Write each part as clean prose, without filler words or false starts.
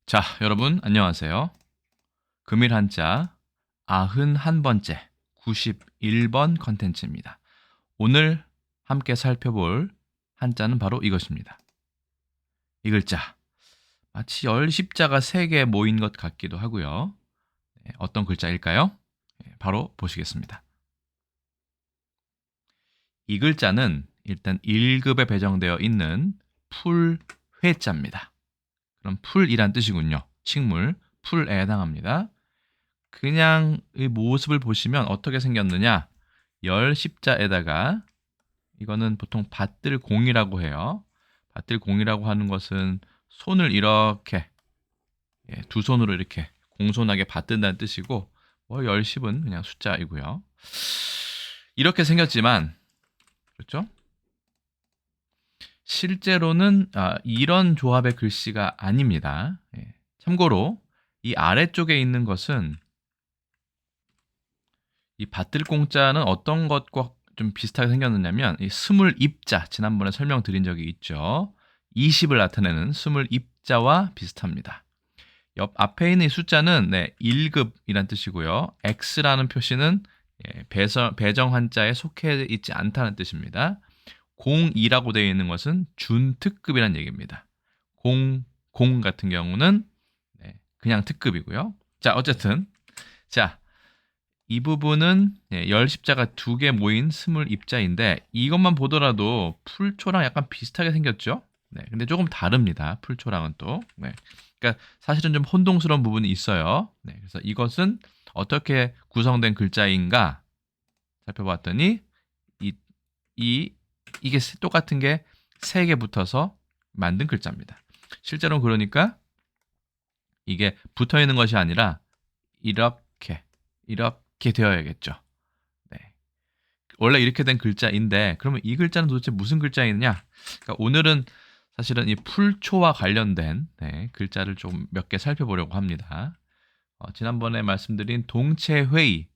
자, 여러분 안녕하세요. 금일 한자 91번째 91번 컨텐츠입니다. 오늘 함께 살펴볼 한자는 바로 이것입니다. 이 글자 마치 열 십자가 3개 모인 것 같기도 하고요. 어떤 글자일까요? 바로 보시겠습니다. 이 글자는 일단 1급에 배정되어 있는 풀회자입니다. 그럼 풀이란 뜻이군요. 식물, 풀에 해당합니다. 그냥 이 모습을 보시면 어떻게 생겼느냐? 열 십자에다가 이거는 보통 밭들공이라고 해요. 밭들공이라고 하는 것은 손을 이렇게 두 손으로 이렇게 공손하게 받든다는 뜻이고 열십은 그냥 숫자이고요. 이렇게 생겼지만 그렇죠? 실제로는 이런 조합의 글씨가 아닙니다. 참고로 이 아래쪽에 있는 것은 이 밭들공자는 어떤 것과 좀 비슷하게 생겼느냐면 이 스물 입자 지난번에 설명드린 적이 있죠. 20을 나타내는 스물 입자와 비슷합니다. 옆 앞에 있는 이 숫자는 1급이란 뜻이고요. X라는 표시는 배정 한자에 속해 있지 않다는 뜻입니다. 02라고 되어 있는 것은 준특급이란 얘기입니다. 00 같은 경우는 그냥 특급이고요. 자, 어쨌든 이 부분은 열 십자가 2개 모인 스물 입자인데 이것만 보더라도 풀초랑 약간 비슷하게 생겼죠. 근데 조금 다릅니다. 풀초랑은 또. 그러니까 사실은 좀 혼동스러운 부분이 있어요. 그래서 이것은 어떻게 구성된 글자인가 살펴봤더니 이게 똑같은 게 3개 붙어서 만든 글자입니다. 실제로는 그러니까 이게 붙어 있는 것이 아니라 이렇게 되어야겠죠. 원래 이렇게 된 글자인데 그러면 이 글자는 도대체 무슨 글자이냐? 그러니까 오늘은 사실은 이 풀초와 관련된 글자를 좀 몇 개 살펴보려고 합니다. 지난번에 말씀드린 동체회의,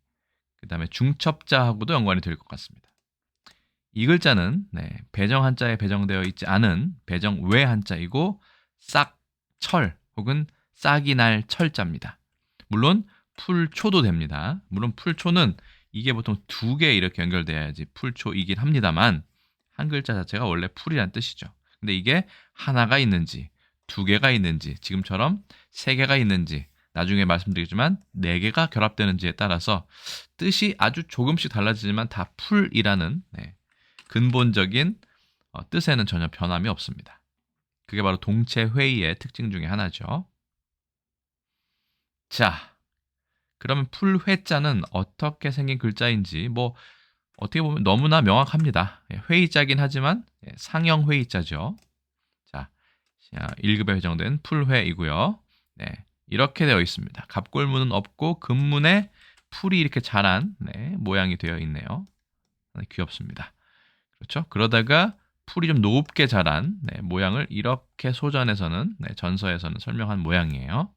그 다음에 중첩자하고도 연관이 될 것 같습니다. 이 글자는 배정 한자에 배정되어 있지 않은 배정 외 한자이고 싹철 혹은 싹이 날 철자입니다. 물론 풀초도 됩니다. 물론 풀초는 이게 보통 2개 이렇게 연결돼야지 풀초이긴 합니다만 한 글자 자체가 원래 풀이란 뜻이죠. 근데 이게 하나가 있는지 2개가 있는지 지금처럼 3개가 있는지 나중에 말씀드리지만 4개가 결합되는지에 따라서 뜻이 아주 조금씩 달라지지만 다 풀이라는 근본적인 뜻에는 전혀 변함이 없습니다. 그게 바로 동체회의의 특징 중에 하나죠. 자, 그러면 풀회자는 어떻게 생긴 글자인지 어떻게 보면 너무나 명확합니다. 회의자긴 하지만 상형 회의자죠. 자, 1급에 배정된 풀회이고요. 이렇게 되어 있습니다. 갑골문은 없고 금문에 풀이 이렇게 자란 모양이 되어 있네요. 귀엽습니다. 그렇죠? 그러다가 풀이 좀 높게 자란 모양을 이렇게 소전에서는 전서에서는 설명한 모양이에요.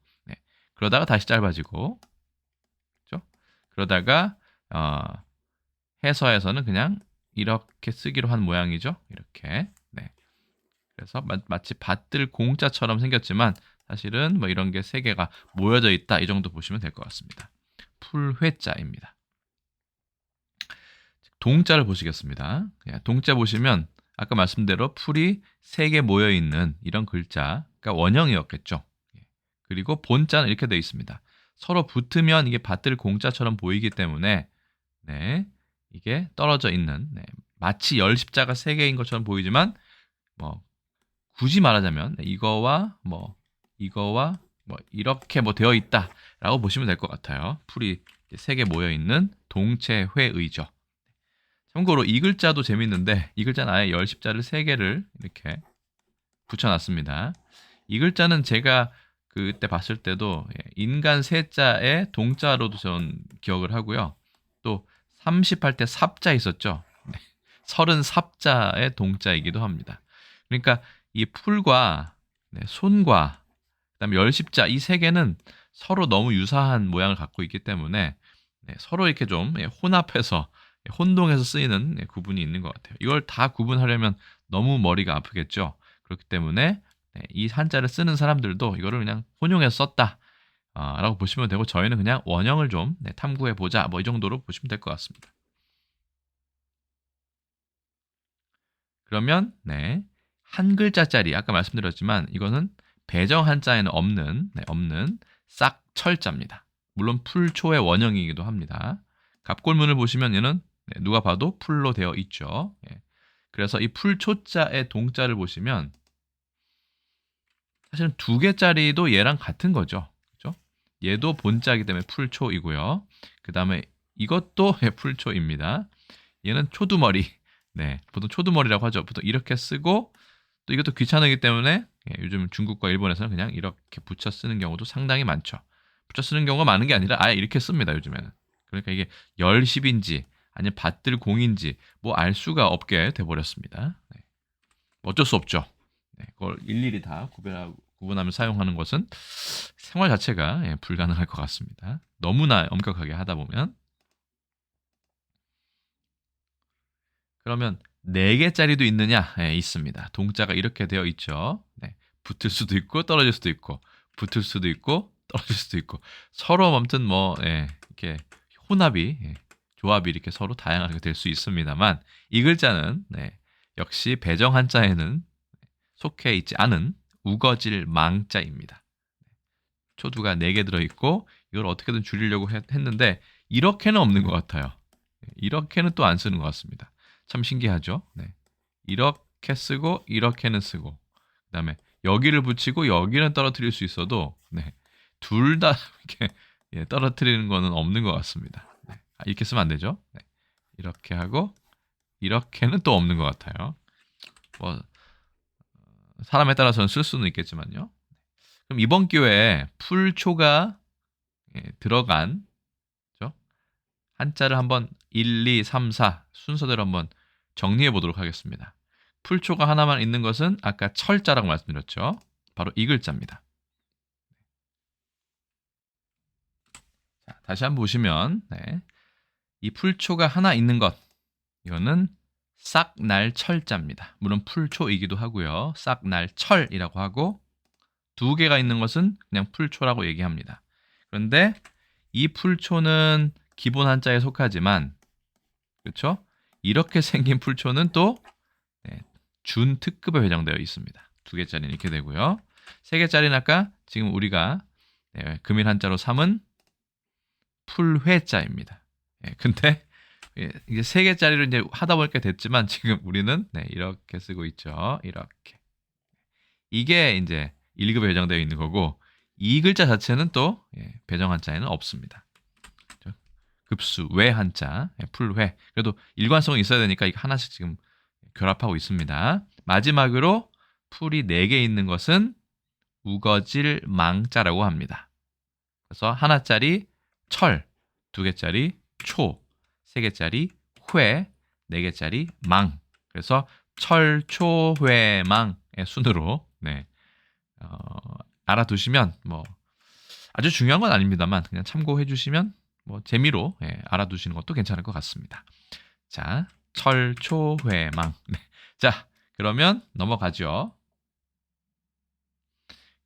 그러다가 다시 짧아지고 그렇죠? 그러다가 해서에서는 그냥 이렇게 쓰기로 한 모양이죠. 이렇게. 그래서 마치 밭들 공자처럼 생겼지만 사실은 이런 게 3개가 모여져 있다 이 정도 보시면 될 것 같습니다. 풀회자입니다. 동자를 보시겠습니다. 동자 보시면 아까 말씀대로 풀이 3개 모여 있는 이런 글자가 원형이었겠죠. 그리고 본자는 이렇게 되어 있습니다. 서로 붙으면 이게 밭들 공자처럼 보이기 때문에 이게 떨어져 있는 마치 열 십자가 3개인 것처럼 보이지만 굳이 말하자면 이거와 이렇게 되어 있다라고 보시면 될 것 같아요. 풀이 3개 모여 있는 동체회의죠. 참고로 이 글자도 재밌는데 이 글자는 아예 열 십자를 3개를 이렇게 붙여놨습니다. 이 글자는 제가 그때 봤을 때도 인간 세자에 동자로도 전 기억을 하고요. 또 30할 때 삽자 있었죠. 30삽자의 동자이기도 합니다. 그러니까 이 풀과 손과 그다음에 열십자 이 3개는 서로 너무 유사한 모양을 갖고 있기 때문에 서로 이렇게 좀 혼합해서 혼동해서 쓰이는 구분이 있는 것 같아요. 이걸 다 구분하려면 너무 머리가 아프겠죠. 그렇기 때문에 네, 이 한자를 쓰는 사람들도 이거를 그냥 혼용해서 썼다. 라고 보시면 되고 저희는 그냥 원형을 좀 탐구해 보자. 뭐 이 정도로 보시면 될 것 같습니다. 그러면 한 글자짜리 아까 말씀드렸지만 이거는 배정 한자에는 없는 싹철자입니다. 물론 풀초의 원형이기도 합니다. 갑골문을 보시면 얘는 누가 봐도 풀로 되어 있죠. 예. 그래서 이 풀초자의 동자를 보시면 사실은 2개짜리도 얘랑 같은 거죠. 그렇죠? 얘도 본자이기 때문에 풀초이고요. 그 다음에 이것도 풀초입니다. 얘는 초두머리. 네, 보통 초두머리라고 하죠. 보통 이렇게 쓰고 또 이것도 귀찮으기 때문에 요즘 중국과 일본에서는 그냥 이렇게 붙여 쓰는 경우도 상당히 많죠. 붙여 쓰는 경우가 많은 게 아니라 아예 이렇게 씁니다. 요즘에는. 그러니까 이게 열, 십인지 아니면 밭들 공인지 뭐 알 수가 없게 돼버렸습니다. 네. 어쩔 수 없죠. 네, 그걸 일일이 다 구분하며 사용하는 것은 생활 자체가 불가능할 것 같습니다. 너무나 엄격하게 하다 보면. 그러면 4개짜리도 있느냐? 있습니다. 동자가 이렇게 되어 있죠. 네, 붙을 수도 있고 떨어질 수도 있고 붙을 수도 있고 떨어질 수도 있고 서로 아무튼 뭐 이렇게 혼합이 조합이 이렇게 서로 다양하게 될 수 있습니다만 이 글자는 역시 배정 한자에는 속해 있지 않은 우거질 망자입니다. 초두가 4개 들어있고 이걸 어떻게든 줄이려고 했는데 이렇게는 없는 것 같아요. 이렇게는 또 안 쓰는 것 같습니다. 참 신기하죠. 네. 이렇게 쓰고 이렇게는 쓰고 그 다음에 여기를 붙이고 여기는 떨어뜨릴 수 있어도 둘 다 이렇게 떨어뜨리는 거는 없는 것 같습니다. 이렇게 쓰면 안 되죠. 이렇게 하고 이렇게는 또 없는 것 같아요. 뭐 사람에 따라서는 쓸 수는 있겠지만요. 그럼 이번 기회에 풀초가 들어간 한자를 한번 1, 2, 3, 4 순서대로 한번 정리해 보도록 하겠습니다. 풀초가 하나만 있는 것은 아까 철자라고 말씀드렸죠. 바로 이 글자입니다. 자, 다시 한번 보시면 이 풀초가 하나 있는 것 이거는 싹날철자입니다. 물론 풀초이기도 하고요. 싹날철이라고 하고 2개가 있는 것은 그냥 풀초라고 얘기합니다. 그런데 이 풀초는 기본 한자에 속하지만 그렇죠? 이렇게 생긴 풀초는 또 준특급에 배정되어 있습니다. 2개짜리는 이렇게 되고요. 3개짜리는 아까 지금 우리가 금일 한자로 삼은 풀회자입니다. 근데 이제 3개짜리로 이제 하다 보니까 됐지만 지금 우리는 이렇게 쓰고 있죠. 이렇게. 이게 이제 1급에 배정되어 있는 거고 이 글자 자체는 또 배정 한자에는 없습니다. 급수, 외 한자, 풀회. 그래도 일관성은 있어야 되니까 이거 하나씩 지금 결합하고 있습니다. 마지막으로 풀이 4개 있는 것은 우거질 망자라고 합니다. 그래서 하나짜리 철, 2개짜리 초, 3개짜리 회, 4개짜리 망. 그래서 철, 초, 회, 망의 순으로 알아두시면 뭐 아주 중요한 건 아닙니다만 그냥 참고해 주시면 뭐 재미로 알아두시는 것도 괜찮을 것 같습니다. 자, 철초회망. 자, 그러면 넘어가죠.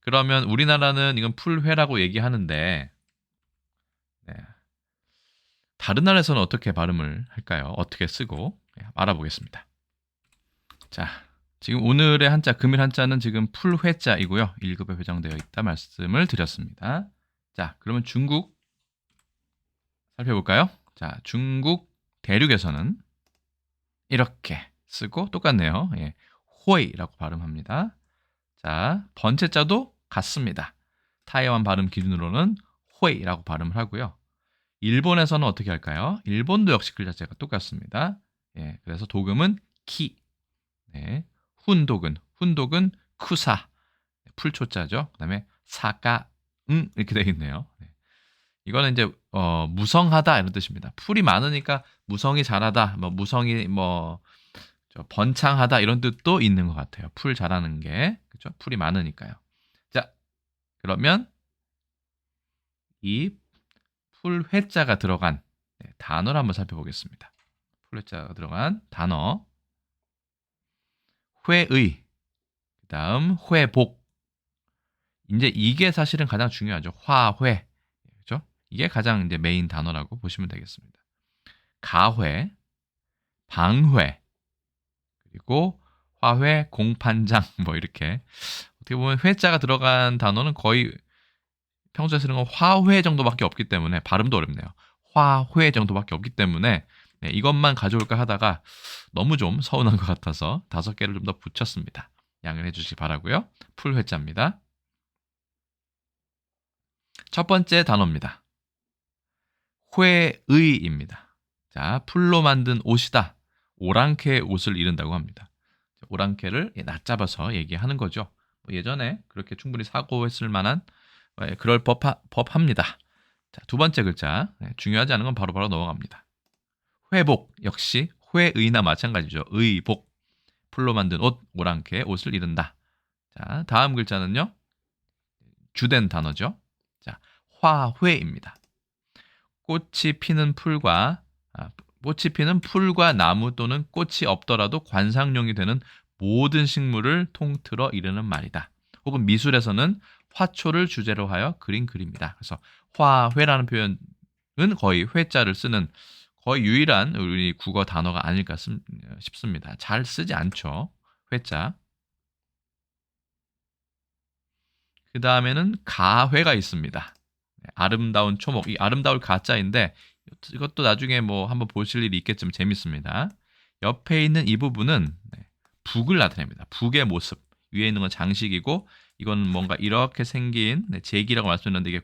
그러면 우리나라는 이건 풀회라고 얘기하는데 다른 나라에서는 어떻게 발음을 할까요? 어떻게 쓰고 알아보겠습니다. 자, 지금 오늘의 한자 금일 한자는 지금 풀회자이고요. 1급에 배정되어 있다 말씀을 드렸습니다. 자, 그러면 중국 살펴볼까요? 자, 중국 대륙에서는 이렇게 쓰고 똑같네요. 호이라고 발음합니다. 자, 번체자도 같습니다. 타이완 발음 기준으로는 호이라고 발음을 하고요. 일본에서는 어떻게 할까요? 일본도 역시 글자체가 똑같습니다. 그래서 도금은 키. 훈독은 쿠사. 풀초자죠. 그다음에 사가 이렇게 되어 있네요. 이거는 이제 무성하다 이런 뜻입니다. 풀이 많으니까 무성이 잘하다, 뭐 무성이 뭐 번창하다 이런 뜻도 있는 것 같아요. 풀 잘하는 게 그렇죠? 풀이 많으니까요. 자, 그러면 이 풀회자가 들어간 단어를 한번 살펴보겠습니다. 풀회자가 들어간 단어 회의, 그다음 회복, 이제 이게 사실은 가장 중요하죠. 화회. 그죠? 이게 가장 이제 메인 단어라고 보시면 되겠습니다. 가회, 방회, 그리고 화회, 공판장 뭐 이렇게 어떻게 보면 회자가 들어간 단어는 거의 평소에 쓰는 건 화회 정도밖에 없기 때문에 발음도 어렵네요. 화회 정도밖에 없기 때문에 네, 이것만 가져올까 하다가 너무 좀 서운한 것 같아서 5개를 좀 더 붙였습니다. 양해를 해주시기 바라고요. 풀회자입니다. 첫 번째 단어입니다. 회의입니다. 자, 풀로 만든 옷이다. 오랑캐의 옷을 이른다고 합니다. 오랑캐를 낮잡아서 얘기하는 거죠. 예전에 그렇게 충분히 사고했을 만한 그럴 법합니다. 자, 두 번째 글자. 중요하지 않은 건 바로바로 넘어갑니다. 회복 역시 회의나 마찬가지죠. 의복. 풀로 만든 옷, 오랑캐의 옷을 이른다. 자, 다음 글자는요. 주된 단어죠. 자, 화회입니다. 꽃이 피는 풀과 나무 또는 꽃이 없더라도 관상용이 되는 모든 식물을 통틀어 이르는 말이다. 혹은 미술에서는 화초를 주제로 하여 그린 글입니다. 그래서 화회라는 표현은 거의 회자를 쓰는 거의 유일한 우리 국어 단어가 아닐까 싶습니다. 잘 쓰지 않죠. 회자. 그 다음에는 가회가 있습니다. 아름다운 초목. 이 아름다울 가자인데 이것도 나중에 뭐 한번 보실 일이 있겠지만 재밌습니다. 옆에 있는 이 부분은 북을 나타냅니다. 북의 모습. 위에 있는 건 장식이고 이건 뭔가 이렇게 생긴 제기라고 말씀드렸는데 이게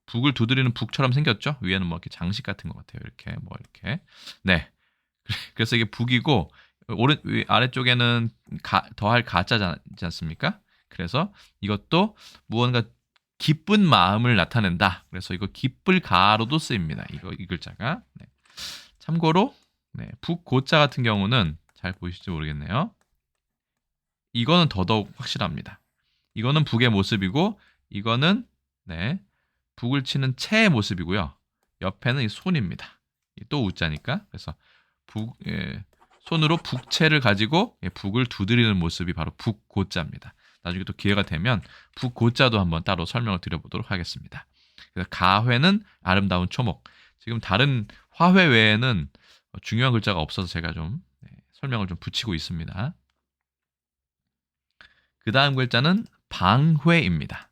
북을 두드리는 북처럼 생겼죠. 위에는 뭐 이렇게 장식 같은 것 같아요. 이렇게 뭐 이렇게. 네. 그래서 이게 북이고 아래쪽에는 더할 가자지 않습니까? 그래서 이것도 무언가 기쁜 마음을 나타낸다. 그래서 이거 기쁠 가로도 쓰입니다. 이 글자가. 네. 참고로 북고자 같은 경우는 잘 보이실지 모르겠네요. 이거는 더더욱 확실합니다. 이거는 북의 모습이고 이거는 북을 치는 채의 모습이고요. 옆에는 이 손입니다. 또 우자니까. 그래서 손으로 북채를 가지고 북을 두드리는 모습이 바로 북고자입니다. 나중에 또 기회가 되면 북고자도 한번 따로 설명을 드려보도록 하겠습니다. 그래서 가회는 아름다운 초목. 지금 다른 화회 외에는 중요한 글자가 없어서 제가 좀 설명을 좀 붙이고 있습니다. 그 다음 글자는 방회입니다.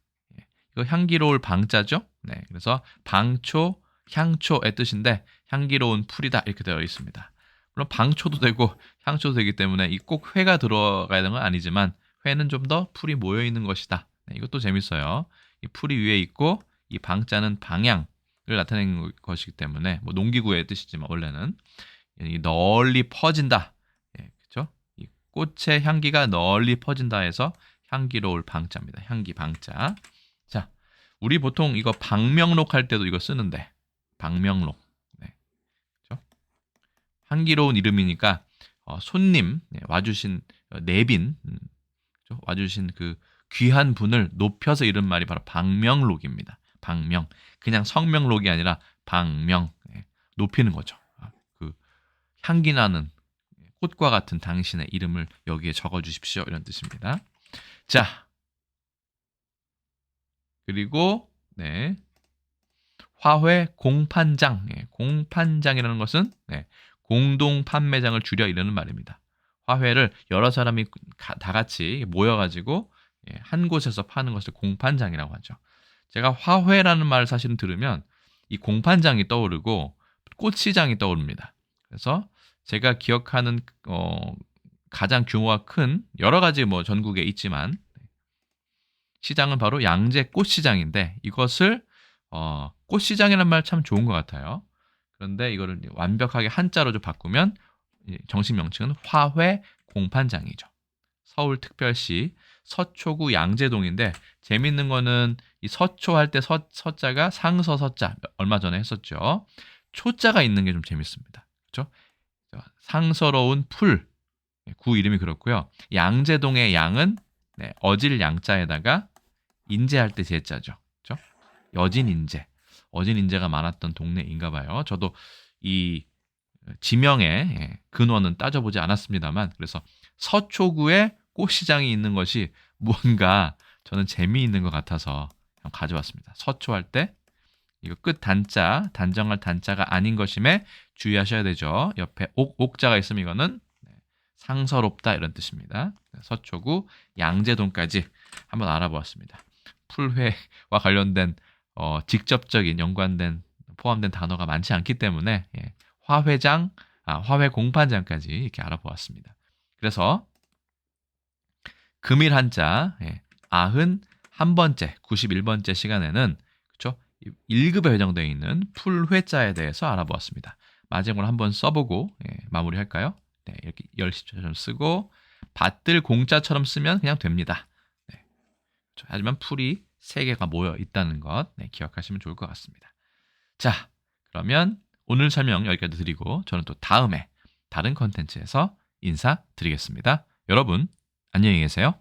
이거 향기로울 방자죠. 네, 그래서 방초, 향초의 뜻인데 향기로운 풀이다 이렇게 되어 있습니다. 물론 방초도 되고 향초도 되기 때문에 이 꼭 회가 들어가야 되는 건 아니지만 회는 좀 더 풀이 모여 있는 것이다. 네, 이것도 재밌어요. 이 풀이 위에 있고 이 방자는 방향을 나타내는 것이기 때문에 뭐 농기구의 뜻이지만 원래는 널리 퍼진다. 예, 그렇죠? 이 꽃의 향기가 널리 퍼진다 해서 향기로울 방자입니다. 향기 방자. 자, 우리 보통 이거 방명록 할 때도 이거 쓰는데 방명록. 네, 그렇죠? 향기로운 이름이니까 손님 와주신 내빈 그렇죠? 와주신 그 귀한 분을 높여서 이른 말이 바로 방명록입니다. 방명. 그냥 성명록이 아니라 방명. 높이는 거죠. 그 향기 나는 꽃과 같은 당신의 이름을 여기에 적어 주십시오. 이런 뜻입니다. 자. 그리고 화회 공판장. 공판장이라는 것은 공동 판매장을 줄여 이르는 말입니다. 화회를 여러 사람이 다 같이 모여가지고 한 곳에서 파는 것을 공판장이라고 하죠. 제가 화회라는 말을 사실은 들으면 이 공판장이 떠오르고 꽃시장이 떠오릅니다. 그래서 제가 기억하는 가장 규모가 큰 여러 가지 뭐 전국에 있지만 시장은 바로 양재 꽃시장인데 이것을 꽃시장이라는 말 참 좋은 것 같아요. 그런데 이거를 완벽하게 한자로 좀 바꾸면 정식 명칭은 화회 공판장이죠. 서울특별시 서초구 양재동인데 재밌는 거는 이 서초 할 때 서자가 상서 서자 얼마 전에 했었죠. 초자가 있는 게 좀 재밌습니다. 그렇죠? 상서로운 풀 구 이름이 그렇고요. 양재동의 양은 어질 양자에다가 인재할 때 제자죠. 그렇죠? 여진 인재가 많았던 동네인가 봐요. 저도 이 지명의 근원은 따져보지 않았습니다만 그래서 서초구에 꽃시장이 있는 것이 뭔가 저는 재미있는 것 같아서 가져왔습니다. 서초할 때 이거 끝 단자, 단정할 단자가 아닌 것임에 주의하셔야 되죠. 옆에 옥자가 있으면 이거는 상서롭다 이런 뜻입니다. 서초구 양재동까지 한번 알아보았습니다. 풀회와 관련된 직접적인 연관된 포함된 단어가 많지 않기 때문에 화회장, 화회 공판장까지 이렇게 알아보았습니다. 그래서 금일 한자 91번째, 91번째 시간에는 그렇죠? 1급에 배정되어 있는 풀회자에 대해서 알아보았습니다. 마지막으로 한번 써보고 마무리할까요? 네, 이렇게 열시처럼 쓰고 밭들 공자처럼 쓰면 그냥 됩니다. 네, 그렇죠? 하지만 풀이 3개가 모여 있다는 것 기억하시면 좋을 것 같습니다. 자, 그러면 오늘 설명 여기까지 드리고 저는 또 다음에 다른 컨텐츠에서 인사드리겠습니다. 여러분 안녕히 계세요.